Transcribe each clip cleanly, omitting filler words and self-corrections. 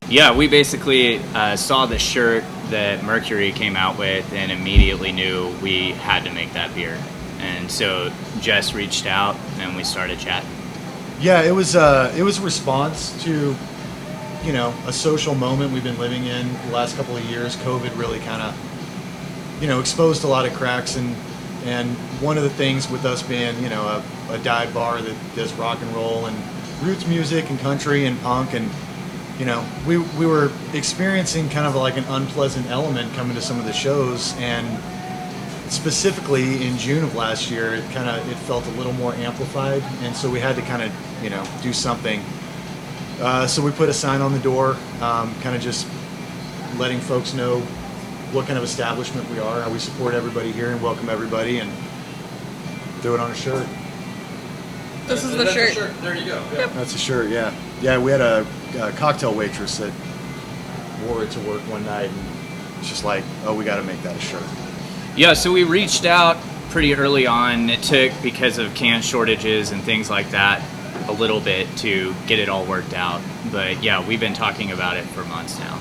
Yeah, we basically saw the shirt that Mercury came out with and immediately knew we had to make that beer. And so Jess reached out and we started chatting. Yeah, it was a response to, a social moment we've been living in the last couple of years. COVID really kind of, exposed a lot of cracks, and one of the things with us being, a dive bar that does rock and roll and roots music and country and punk, and we were experiencing kind of like an unpleasant element coming to some of the shows, and specifically in June of last year, it felt a little more amplified, and so we had to kind of do something. So we put a sign on the door, kind of just letting folks know what kind of establishment we are, how we support everybody here and welcome everybody, and threw it on a shirt. This is the shirt. There you go. Yeah. Yep. That's a shirt, yeah. Yeah, we had a cocktail waitress that wore it to work one night, and it's just like, oh, we got to make that a shirt. Yeah, so we reached out pretty early on. It took, because of can shortages and things like that, a little bit to get it all worked out. But yeah, we've been talking about it for months now.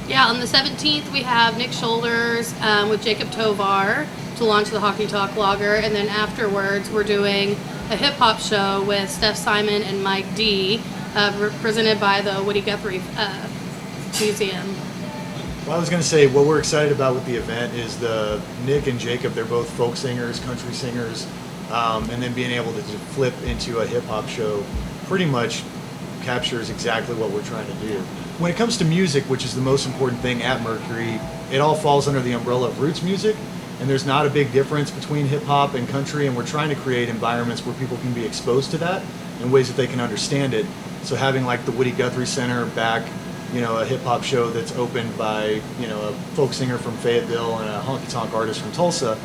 Yeah, on the 17th, we have Nick Shoulders with Jacob Tovar to launch the Hockey Talk Lager. And then afterwards, we're doing a hip-hop show with Steph Simon and Mike D, presented by the Woody Guthrie Museum. Well, I was going to say, what we're excited about with the event is Nick and Jacob, they're both folk singers, country singers, and then being able to flip into a hip-hop show pretty much captures exactly what we're trying to do. When it comes to music, which is the most important thing at Mercury, it all falls under the umbrella of roots music, and there's not a big difference between hip-hop and country, and we're trying to create environments where people can be exposed to that in ways that they can understand it. So having like the Woody Guthrie Center back, a hip-hop show that's opened by, a folk singer from Fayetteville and a honky-tonk artist from Tulsa,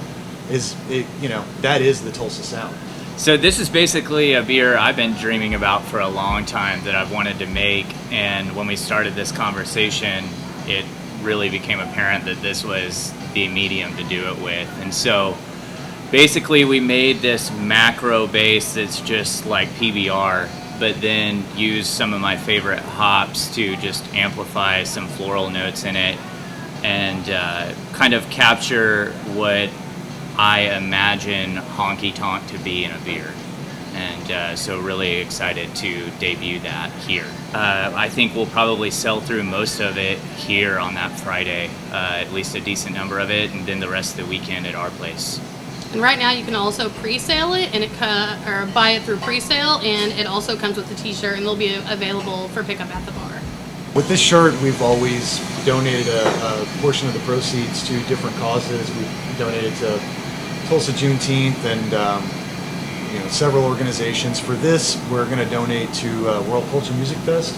that is the Tulsa sound. So this is basically a beer I've been dreaming about for a long time that I've wanted to make, and when we started this conversation, it really became apparent that this was the medium to do it with. And so basically we made this macro base that's just like PBR, but then use some of my favorite hops to just amplify some floral notes in it and kind of capture what I imagine honky tonk to be in a beer. And so really excited to debut that here. I think we'll probably sell through most of it here on that Friday, at least a decent number of it, and then the rest of the weekend at our place. And right now you can also pre-sale it, and or buy it through pre-sale, and it also comes with a t-shirt, and they'll be available for pickup at the bar. With this shirt, we've always donated a portion of the proceeds to different causes. We've donated to Tulsa Juneteenth and several organizations. For this, we're going to donate to World Culture Music Fest,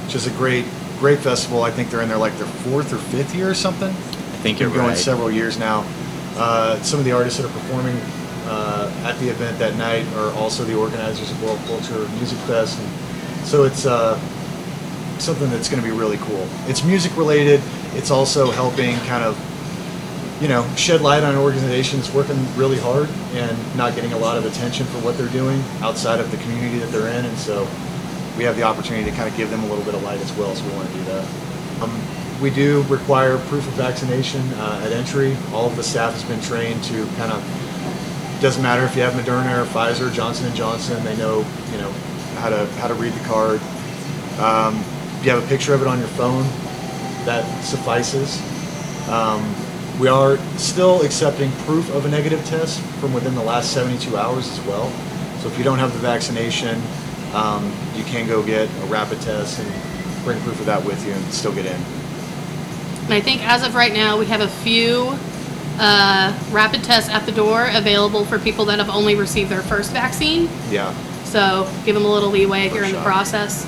which is a great festival. I think they're in their like their 4th or 5th year or something. I think you're going right. Several years now. Some of the artists that are performing at the event that night are also the organizers of World Culture Music Fest, and so it's something that's going to be really cool. It's music related. It's also helping kind of shed light on organizations working really hard and not getting a lot of attention for what they're doing outside of the community that they're in, and so we have the opportunity to kind of give them a little bit of light as well, so we want to do that. We do require proof of vaccination at entry. All of the staff has been trained to kind of, doesn't matter if you have Moderna or Pfizer, Johnson & Johnson, they know, how to read the card. If you have a picture of it on your phone, that suffices. We are still accepting proof of a negative test from within the last 72 hours as well. So if you don't have the vaccination, you can go get a rapid test and bring proof of that with you and still get in. And I think as of right now, we have a few rapid tests at the door available for people that have only received their first vaccine. Yeah. So give them a little leeway if you're in the shot. process.